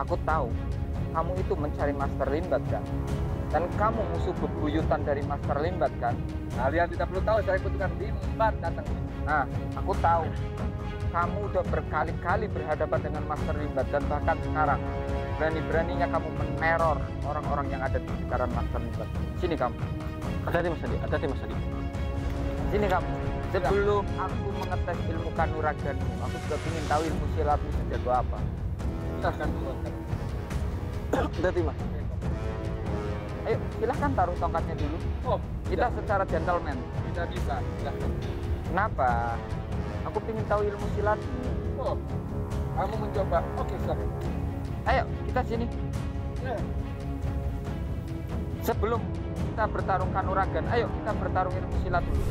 Aku tahu kamu itu mencari Master Limbat kan? Dan kamu musuh bebuyutan dari Master Limbat kan? Kalian tidak perlu tahu saya butuhkan Limbat datang. Nah, aku tahu kamu udah berkali-kali berhadapan dengan Master Limbat dan bahkan sekarang berani-beraninya kamu meneror orang-orang yang ada di sekitaran Master Limbat. Sini kamu. Hati-hati Mas Adi, hati-hati Mas Adi. Sini kamu. Sebelum aku mengetes ilmu kanuraganmu, aku juga ingin tahu ilmu silatmu sejago apa. Silahkan keluarkan. Hati-hati Mas. Ayo, silahkan taruh tongkatnya dulu. Oh, Kita secara gentleman. tidak bisa. Silahkan. Kenapa? Aku ingin tahu ilmu silatmu. Oh, kamu mencoba. Oke, silahkan. Ayo, kita sini. Ya. Sebelum kita bertarung kanuragan, ayo kita bertarung ilmu silat dulu.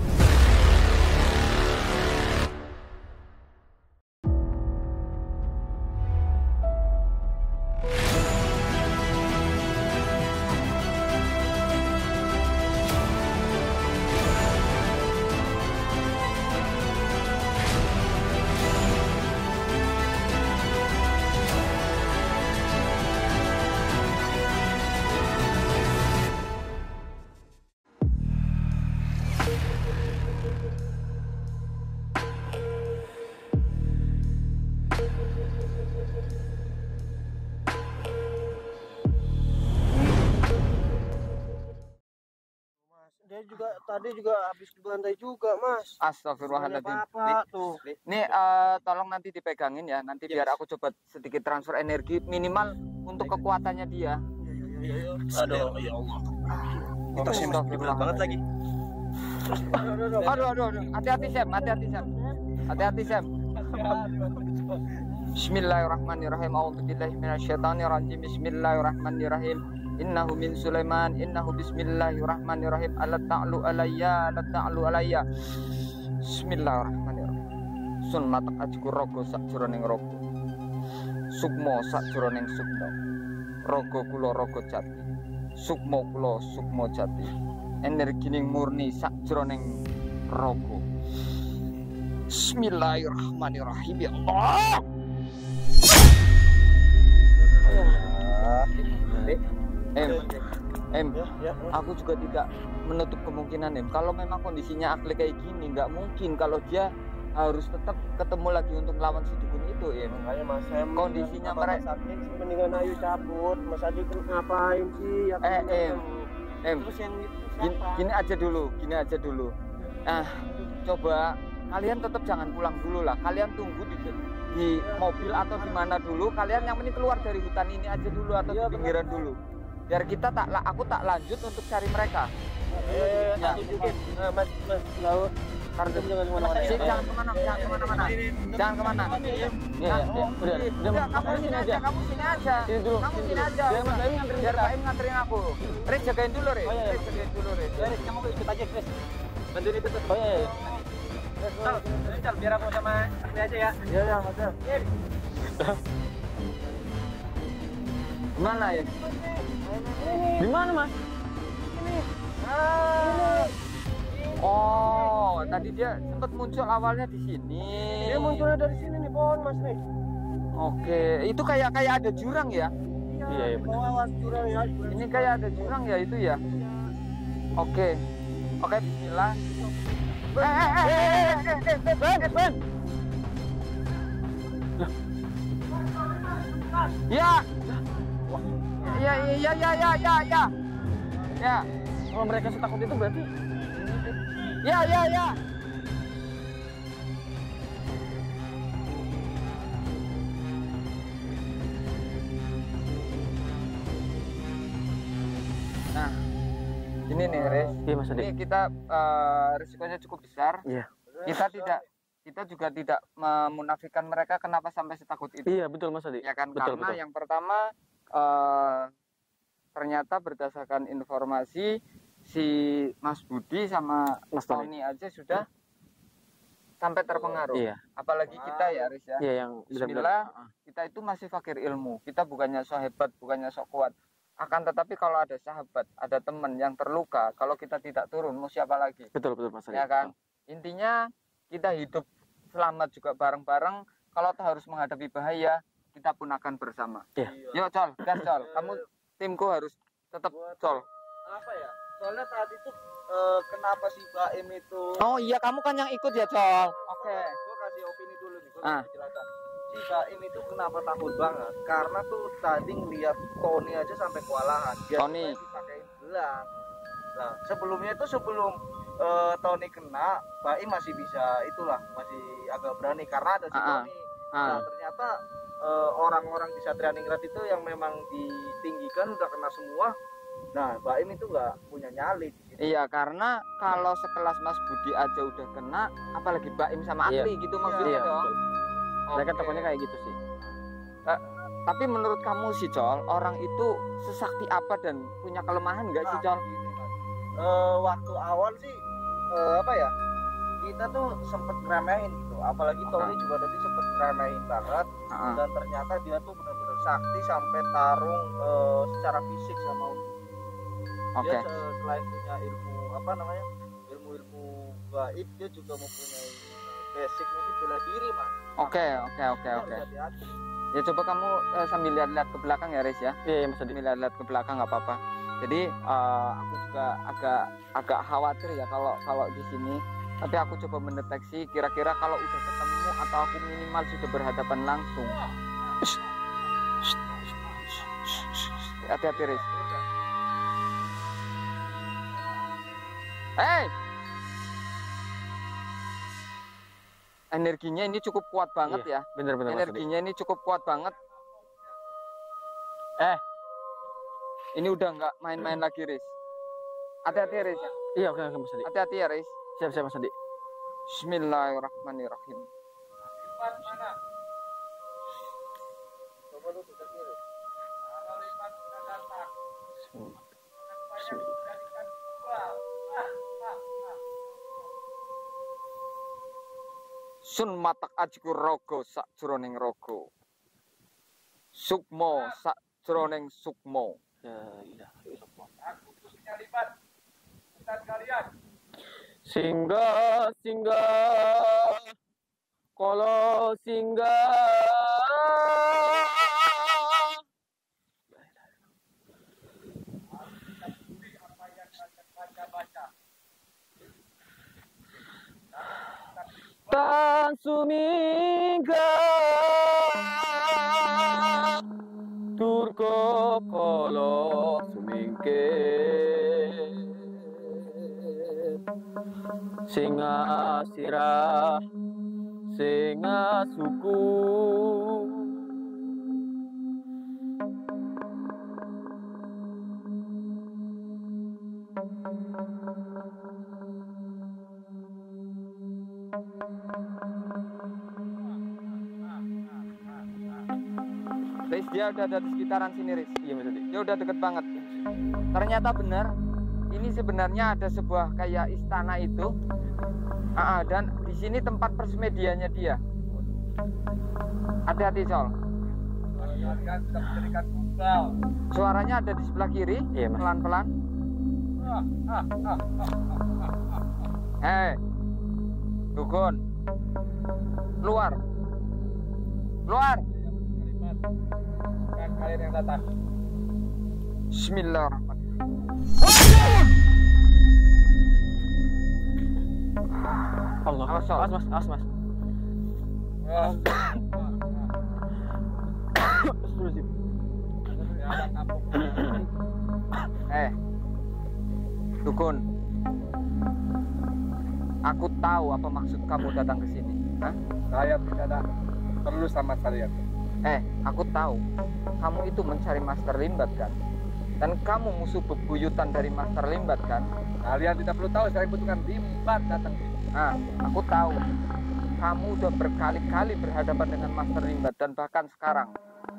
Dia juga tadi habis dibantai juga, Mas. Astagfirullahaladzim. Apa tuh? Ini tolong nanti dipegangin ya. Nanti biar aku coba sedikit transfer energi minimal untuk kekuatannya dia. Aduh, ya Allah. Kita berat banget lagi. Aduh. Hati-hati Sam, hati-hati Sam. Hati-hati Sam. Bismillahirrahmanirrahim. A'udzubillahi minasyaitonirrajim. Bismillahirrahmanirrahim. Innahu min Sulaiman. Innahu bismillahirrahmanirrahim. Alla ta'lu alayya, alla ta'lu alayya. Bismillahirrahmanirrahim. Sun matak ajiku rogo sak jroning rogo. Sukmo sak jroning sukmo. Rogo kula rogo jati. Sukmo kula sukmo jati. Energining murni sak jroning rogo. Bismillahirrahmanirrahim. Ya Allah. Aku juga tidak menutup kemungkinan kalau memang kondisinya Akli kayak gini, nggak mungkin kalau dia harus tetap ketemu lagi untuk melawan si dukun itu Makanya Mas, saya kondisinya mereka sakit sih, mendingan ayo cabut. Mas Adi ngapain sih? Ya, terus yang itu siapa? gini aja dulu. Nah, coba kalian tetap jangan pulang dulu lah. Kalian tunggu di mobil atau di mana dulu. Kalian yang penting keluar dari hutan ini aja dulu atau di pinggiran dulu. Biar aku tak lanjut untuk cari mereka. Ya, tunjukin. Mas, laut. Jangan kemana-mana. Jangan kemana. Udah, Kamu sini aja. Sini dulu. Kamu sini aja. Biar Pak Im nganterin aku. Riz, jagain dulu, Riz. Iya. Jagain dulu, Riz. Kamu ikut aja, Chris. Bantuin itu tuh. Oh iya. Cal, biar aku sama ini aja ya. Iya, Mas. Mana ya? Di mana, Mas? Oh, tadi dia sempat muncul awalnya di sini. Dia munculnya dari sini nih, pohon Mas nih. Oke, itu kayak ada jurang ya? Iya, benar. Awas jurang ya. Ini kayak ada jurang ya itu ya? Oke, bismillah. Ben. Ya. Kalau mereka setakut itu berarti Ya. Nah, ini nih, Riz. iya, Mas Adi. Ini kita risikonya cukup besar. Iya. Kita juga tidak memunafikan mereka kenapa sampai setakut itu. Iya, betul Mas Adi. Ya kan, betul. yang pertama ternyata berdasarkan informasi si Mas Budi sama Mas Tony aja sudah sampai terpengaruh. Iya. Apalagi kita ya, Riz ya. Iya, yang Bismillah, kita itu masih fakir ilmu. Kita bukannya sok hebat, bukannya sok kuat. Akan tetapi kalau ada sahabat, ada teman yang terluka, kalau kita tidak turun, mau siapa lagi? Betul Mas Adi. Ya kan? Intinya kita hidup selamat juga bareng-bareng. Kalau harus menghadapi bahaya, kita pun akan bersama. Iya. Yuk Col, gas Col. Kamu timku harus tetap Col. Apa ya? Soalnya tadi tuh kenapa si Baim itu? Oh iya, kamu kan yang ikut ya Col. Oke. Gue kasih opini dulu nih, gue Ah. penjelasan. Si Baim itu kenapa takut banget? Karena tuh tadi ngeliat Tony aja sampai kewalahan. Dia Tony. dipakein gelang. Nah, sebelumnya itu sebelum Tony kena, Baim masih bisa itulah, masih agak berani karena ada si Tony. Nah, ternyata orang-orang di Satria Ningrat itu yang memang ditinggikan udah kena semua. Nah, Baim itu nggak punya nyali di situ. Iya, karena kalau sekelas Mas Budi aja udah kena, apalagi Baim sama Iya. Atli gitu maksudnya Iya, dong. Mereka Oke. takutnya kayak gitu sih. Tapi menurut kamu sih Col, orang itu sesakti apa dan punya kelemahan nggak sih Col? Gini, Mas. Waktu awal sih apa ya? Kita tuh sempet ngeremehin gitu. Apalagi Tony juga tadi sempet ngeremehin banget. Heeh. Dan ternyata dia tuh benar-benar sakti sampai tarung secara fisik sama Undi. Oke. Dia selain punya ilmu apa namanya? Ilmu-ilmu gaib, dia juga mempunyai basic mungkin bela diri, Mas. Oke. Harus hati-hati. Ya coba kamu sambil lihat-lihat ke belakang ya Riz ya. Iya, Mas Adi. Sambil lihat-lihat ke belakang nggak apa-apa. Jadi aku juga agak khawatir ya kalau di sini. Tapi aku coba mendeteksi kira-kira kalau udah ketemu atau aku minimal sudah berhadapan langsung. Hati-hati Riz. Hey! Energinya ini cukup kuat banget ya. Bener-bener Mas Adi. Energinya ini cukup kuat banget. Ini udah nggak main-main lagi, Riz. Hati-hati, Riz. Iya, oke Mas Adi. Hati-hati ya, Riz. Siap-siap Mas Adi. Bismillahirrahmanirrahim. Coba lu dekat kiri. Sun matak ajiku rogo sak jroning rogo. Sukmo sak jroning sukmo. Ya, iya. Singgah kalau singgah tan sumingga turko kolo sumingke singa sirah singa suku Riz, dia udah ada di sekitaran sini, Riz. iya Mas Adi. Dia udah deket banget. Ternyata benar. Ini sebenarnya ada sebuah kayak istana itu. Dan di sini tempat persemediannya dia. Hati-hati, Sol. Kalian sudah menjadikan tunggal. Suaranya ada di sebelah kiri. Iya, Mas. Pelan-pelan. Hei, Dukun, keluar, keluar. Dan kalian yang datang. Bismillahirrahmanirrahim. Allah. Awas, Sol. Awas Mas. Astagfirullahaladzim. Dukun, aku tahu apa maksud kamu datang ke sini. Hah? Saya tidak perlu sama kalian. Aku tahu kamu itu mencari Master Limbat kan? Dan kamu musuh bebuyutan dari Master Limbat kan? Kalian tidak perlu tahu saya butuhkan Limbat datang ke sini. Aku tahu. Kamu udah berkali-kali berhadapan dengan Master Limbat dan bahkan sekarang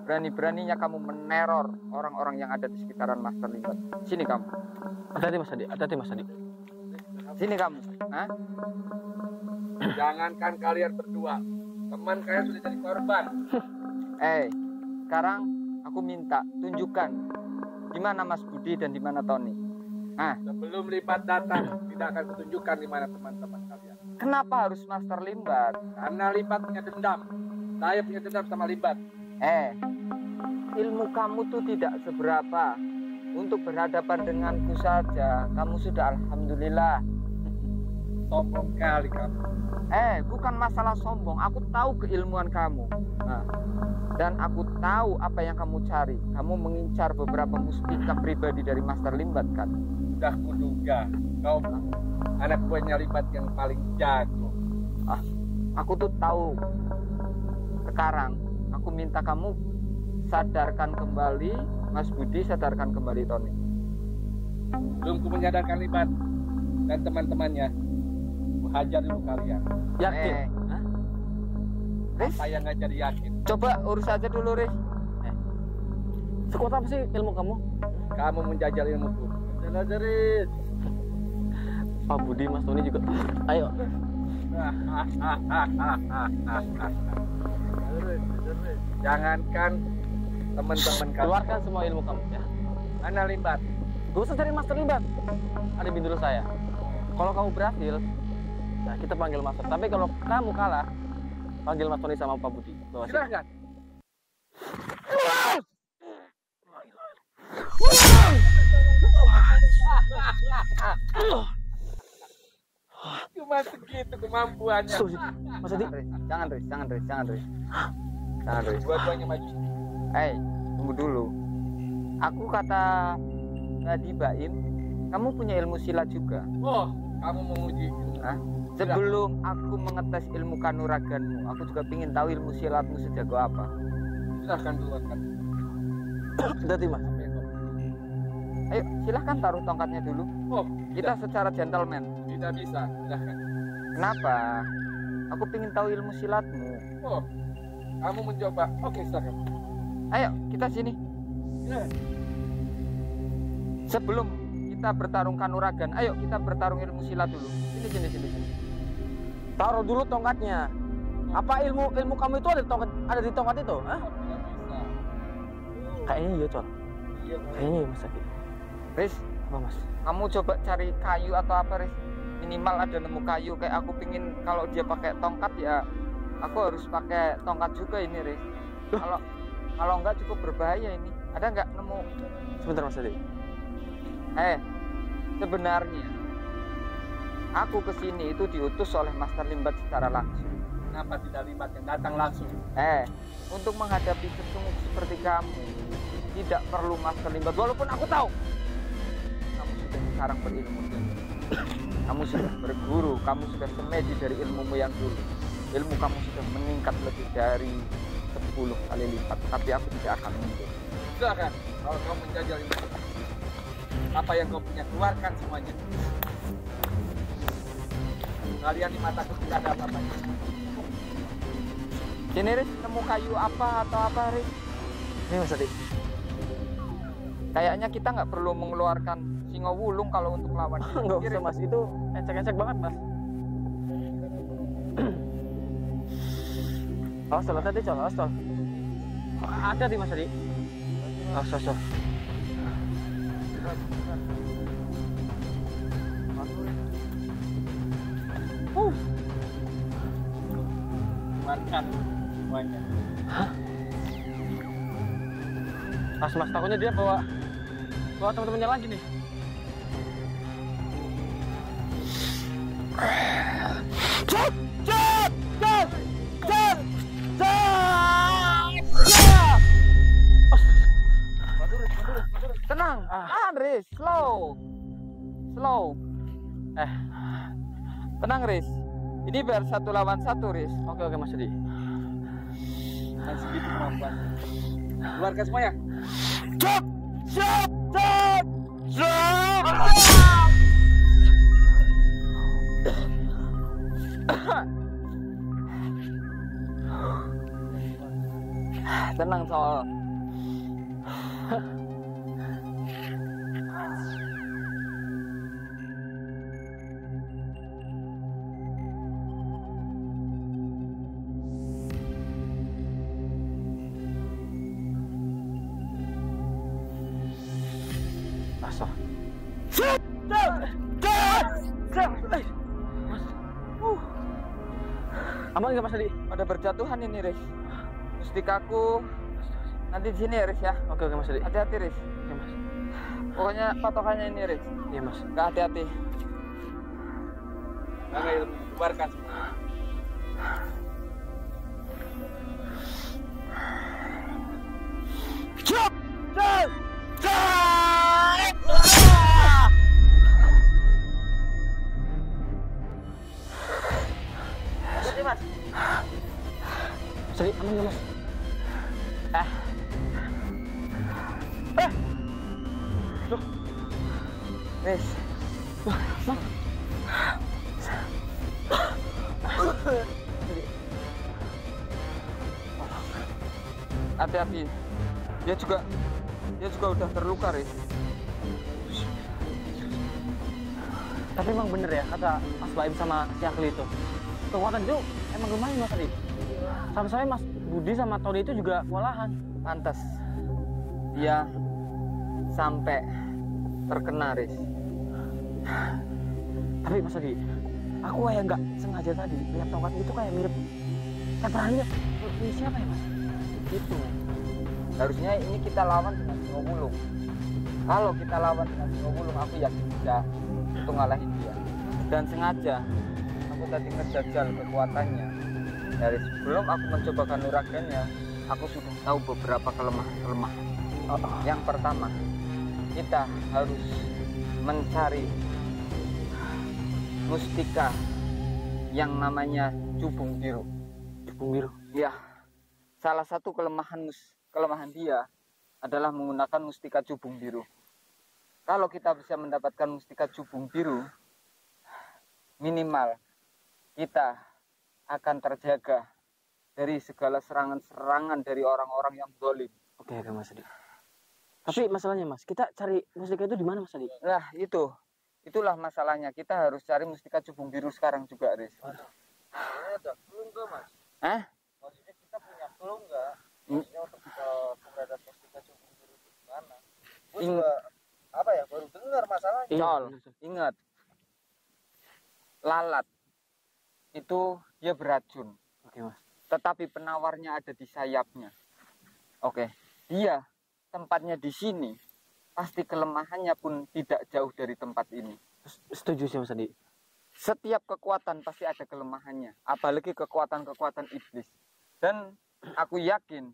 berani-beraninya kamu meneror orang-orang yang ada di sekitaran Master Limbat. Sini kamu. Hati-hati Mas Adi. Sini kamu. Hah? Jangankan kalian berdua, teman kalian sudah jadi korban. Sekarang aku minta tunjukkan di mana Mas Budi dan di mana Tony. Sebelum Limbat datang, tidak akan kutunjukkan di mana teman-teman kalian. Kenapa harus Master Limbat? Karena Limbat punya dendam. Saya punya dendam sama Limbat. Ilmu kamu tuh tidak seberapa. Untuk berhadapan denganku saja, kamu sudah alhamdulillah. Sombong kali kamu. Bukan masalah sombong. Aku tahu keilmuan kamu. Dan aku tahu apa yang kamu cari. Kamu mengincar beberapa mustika pribadi dari Master Limbat kan? Udah kuduga. Kau anak buahnya Limbat yang paling jago. Aku tuh tahu. Sekarang aku minta kamu sadarkan kembali Mas Budi, sadarkan kembali Tony. Belum ku menyadarkan Limbat dan teman-temannya. Ku hajar dulu kalian. Yakin? Riz, Saya nggak jadi yakin. coba urus aja dulu, Riz. Sekuat apa sih ilmu kamu? Kamu menjajal ilmuku. Jaris. Pak Budi, Mas Tony juga. Ayo. Jangankan teman-teman kamu. Keluarkan semua ilmu kamu ya. Mana Limbat? Gak usah cari Master Limbat. Ada bindul saya. Kalau kamu berhasil, nah kita panggil Master. Tapi kalau kamu kalah, panggil Mas Tony sama Pak Budi. Bawa sini. Silahkan. Cuma segitu kemampuannya. Mas Adi. Jangan, Riz. Dua-duanya maju. Tunggu dulu. Aku kata tadi Baim, kamu punya ilmu silat juga. Oh, kamu menguji ilmu. Sebelum aku mengetes ilmu kanuraganmu, aku juga ingin tahu ilmu silatmu sejago apa. Silahkan keluarkan. Berarti Mas. Ayo, silahkan taruh tongkatnya dulu. Oh, Kita secara gentleman. tidak bisa. Silahkan. Kenapa? Aku ingin tahu ilmu silatmu. Oh, kamu mencoba. Oke, silahkan. Ayo, kita sini. Ya. Sebelum kita bertarung kanuragan, ayo kita bertarung ilmu silat dulu. Sini. Taruh dulu tongkatnya. Apa ilmu kamu itu ada di tongkat itu? Hah? Oh, tidak bisa. Kayaknya iya, Con. Iya, Kayaknya iya, Mas Adi. Riz, Apa, Mas? kamu coba cari kayu atau apa, Riz? Minimal ada nemu kayu. Kayak aku pingin kalau dia pakai tongkat ya, aku harus pakai tongkat juga ini, Riz. Kalau enggak cukup berbahaya ini. Ada nggak nemu? Sebentar, Mas Adi. Sebenarnya aku kesini itu diutus oleh Master Limbat secara langsung. Kenapa tidak Limbat yang datang langsung? Untuk menghadapi sesungguh seperti kamu, tidak perlu Master Limbat. Walaupun aku tahu kamu sudah sekarang berilmu, kamu sudah berguru, kamu sudah semedi dari ilmumu yang dulu. Ilmu kamu sudah meningkat lebih dari 10 kali lipat. Tapi aku tidak akan mundur. Silahkan. Kalau kamu menjajal ilmu, apa yang kau punya keluarkan semuanya. Kalian di mataku tidak ada apa-apanya. Sini, Riz, nemu kayu apa atau apa, Riz? Ini Mas Adi. Kayaknya kita nggak perlu mengeluarkan singo wulung kalau untuk lawan. Nggak usah, Mas. Itu ecek-ecek banget, Mas. Awas, Tol. Tadi, Col. Awas, Tol. Ada di Mas Adi. Awas. Keluarkan semuanya. Mas, takutnya dia bawa teman-temannya lagi nih. Tenang, Riz, slow. Tenang, Riz. Ini biar 1 lawan 1, Riz. Oke, Mas Adi. Dan segitu kemampuan. Keluarkan semuanya. Tenang, Sol. Asal. Aman nggak Mas Adi? Ada berjatuhan ini, Riz. Mustikaku Nanti di sini ya, Riz ya. Oke Mas Adi. Hati-hati, Riz. Oke Mas. Pokoknya patokannya ini, Riz. Iya Mas. Nggak hati-hati. Mangga ilmu, bubarkan. Cuk! Cuk! Jadi Mas. Mas Adi, aman nggak Mas? Riz. Hati-hati. Dia juga udah terluka, Riz. Tapi emang bener ya kata Mas Baim sama si Akli itu. Kekuatan itu emang lumayan Mas Adi. Sampai-sampai Mas Budi sama Tony itu juga kewalahan. Pantas. Dia sampai terkena, Riz. Tapi Mas Adi, aku kayak nggak sengaja tadi lihat tongkat itu kayak mirip perannya siapa ya Mas? Itu. Harusnya ini kita lawan dengan Singo Wulung. Kalau kita lawan dengan Singo Wulung, aku yakin bisa untuk ngalahin dia. Dan sengaja aku tadi ngejajal kekuatannya. Dari sebelum aku mencoba kanuragannya, aku sudah tahu beberapa kelemahan. Yang pertama, kita harus mencari mustika yang namanya Cubung Biru. Cubung Biru. Ya, salah satu kelemahan dia adalah menggunakan mustika Cubung Biru. Kalau kita bisa mendapatkan mustika Cubung Biru, minimal kita akan terjaga dari segala serangan-serangan dari orang-orang yang zalim. Oke Mas Adi. Tapi masalahnya Mas, kita cari mustika itu di mana Mas Adi? Nah, itulah masalahnya. Kita harus cari mustika Cubung Biru sekarang juga, Riz. Ada clue nggak Mas? Hah? Maksudnya kita punya clue nggak? Maksudnya untuk keberadaan mustika Cubung Biru itu di mana? Gue juga baru dengar masalahnya. Col, ingat. Lalat itu dia beracun. Oke Mas. Tetapi penawarnya ada di sayapnya. Oke. Dia tempatnya di sini. Pasti kelemahannya pun tidak jauh dari tempat ini. Setuju sih Mas Adi. Setiap kekuatan pasti ada kelemahannya. Apalagi kekuatan-kekuatan iblis. Dan aku yakin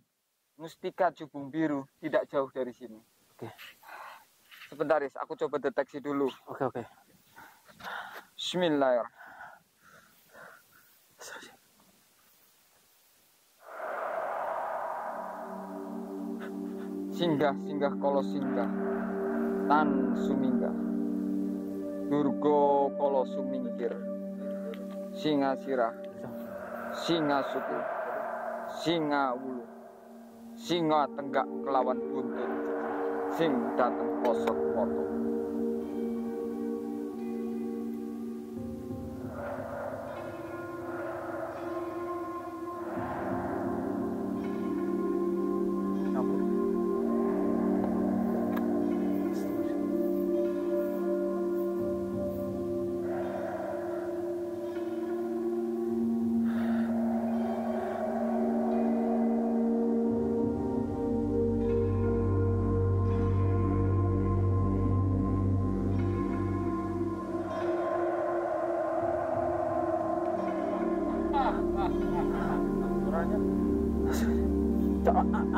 mustika Cubung Biru tidak jauh dari sini. Oke. Sebentar, Riz, aku coba deteksi dulu. Oke. Bismillahirrahmanirrahim. Singgah kolo singgah, tan sumingga, durgo kolo sumingkir, singa sirah, singa suku, singa wulu, singa tenggak kelawan buntut, sing dateng kosok potong.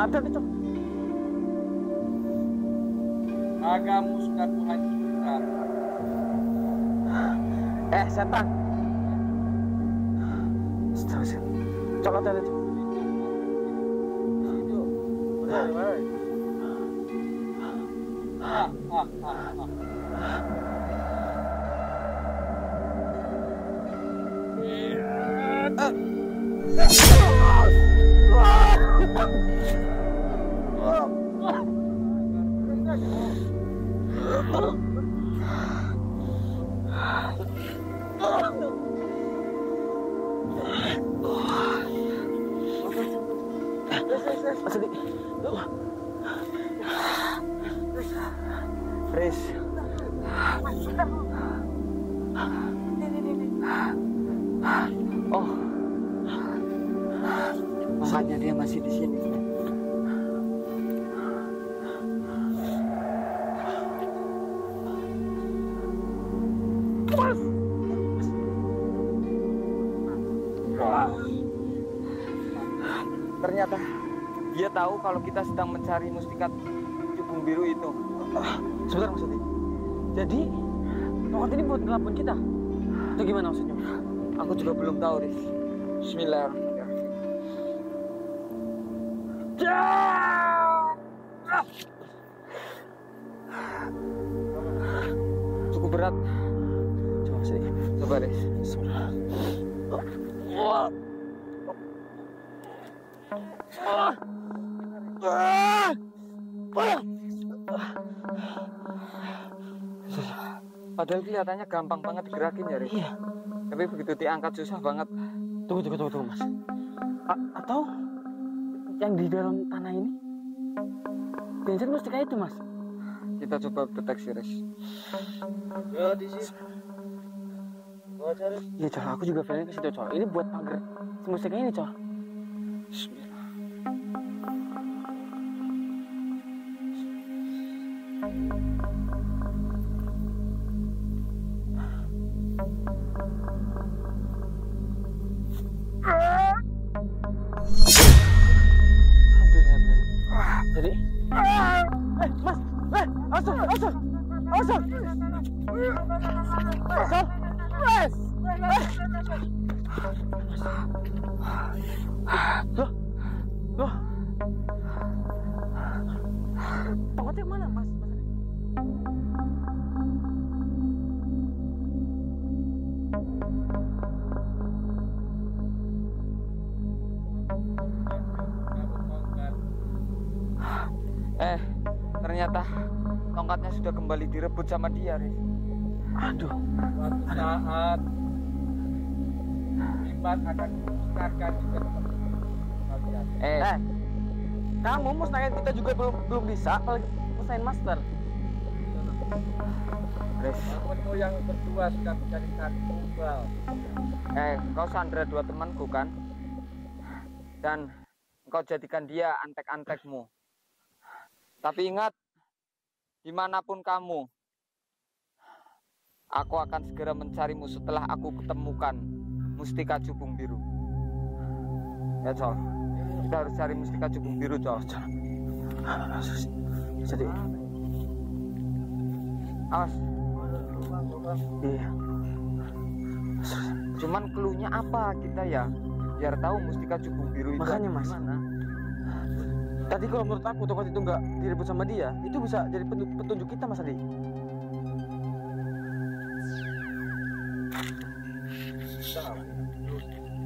Ada Cok. Agamu sudah kuhancurkan. Setan. Astaga. Cok, ada Cok. Riz. Oh. Makanya dia masih di sini. tahu kalau kita sedang mencari mustika cubung biru itu. Sebentar Mas Adi. Jadi tongkat ini buat ngelabuin kita? Itu gimana maksudnya? Aku juga belum tahu, Riz. Bismillahirrahmanirrahim. Cukup berat. Coba sini. Coba, Riz. Padahal kelihatannya gampang banget digerakin ya, Riz. Iya. Tapi begitu diangkat susah banget. Tunggu Mas. Atau yang di dalam tanah ini bensin mustika itu Mas. Kita coba deteksi, Riz. Ya di sini. Gua cari. Iya Col, aku juga feeling ke situ Col. Ini buat pagar si mustika ini Col. Bismillah. Jadi, Mas, asal. Loh. Tongkatnya mana, Mas? Ternyata tongkatnya sudah kembali direbut sama dia, Riz. Aduh. Suatu saat Limbat akan memusnahkan juga kalian. Kamu musnahin kita juga belum bisa, apalagi musnahin Master. Riz, Temanmu yang berdua sudah menjadikan tumbal. kau sandra dua temanku kan? Dan kau jadikan dia antek-antekmu. Tapi ingat, dimanapun kamu, aku akan segera mencarimu setelah aku ketemukan mustika cubung biru. Ya, Col. Kita harus cari mustika cubung biru, Col. Jadi, awas. iya. Cuman cluenya apa kita ya? Biar tahu mustika cubung biru itu Makanya, ada Mas. di mana. Tadi kalau menurut aku tongkat itu nggak direbut sama dia, itu bisa jadi petunjuk kita Mas Adi.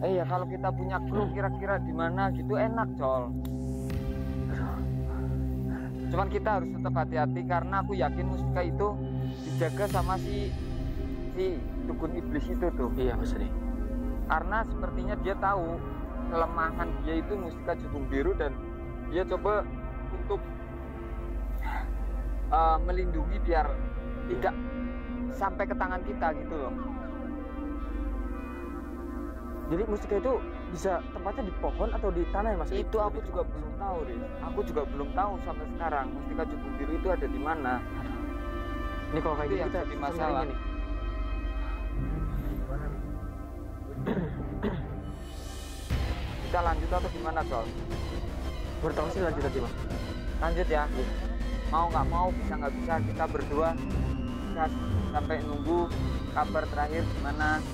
Ya kalau kita punya clue kira-kira di mana gitu enak, Col. Cuman kita harus tetap hati-hati karena aku yakin mustika itu dijaga sama si dukun iblis itu tuh. Iya Mas Adi. Karena sepertinya dia tahu kelemahan dia itu mustika cubung biru dan dia coba untuk melindungi biar tidak sampai ke tangan kita gitu loh. Jadi mustika itu bisa tempatnya di pohon atau di tanah ya Mas? Itu aku juga belum tahu, Riz. Aku juga belum tahu sampai sekarang mustika cubung biru itu ada di mana. Ini kalau kayak Itu gini yang kita jadi masalah. nih. Kita lanjut atau gimana, Col? Bertahu sih lanjut aja Mas. Lanjut ya. Mau nggak mau, bisa nggak bisa, kita berdua bisa sampai nunggu kabar terakhir gimana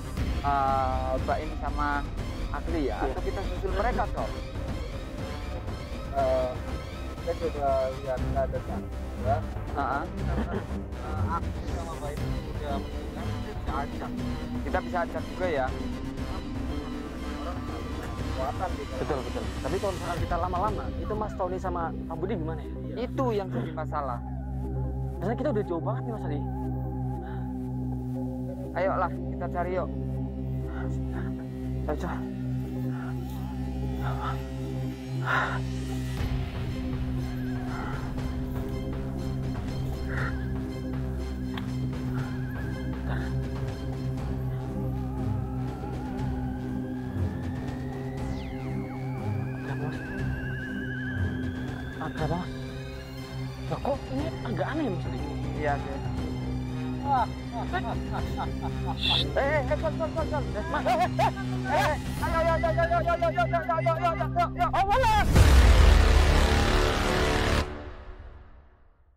Baim sama Asli ya. Atau kita susul mereka, Col? Kita coba lihat keadaan ya. Aku sama Baim sudah mengingat, bisa ajak. Kita bisa ajak juga ya. Kekuatan di Betul. Tapi kalau misalkan kita lama-lama, itu Mas Tony sama Pak Budi gimana ya? Itu yang jadi masalah. Karena kita udah jauh banget nih Mas Adi. Ayolah, kita cari yuk. Ayo Col. Agak Mas. Loh, kok ini agak aneh Mas Adi? Iya, sih. Col. Mas. Ayo.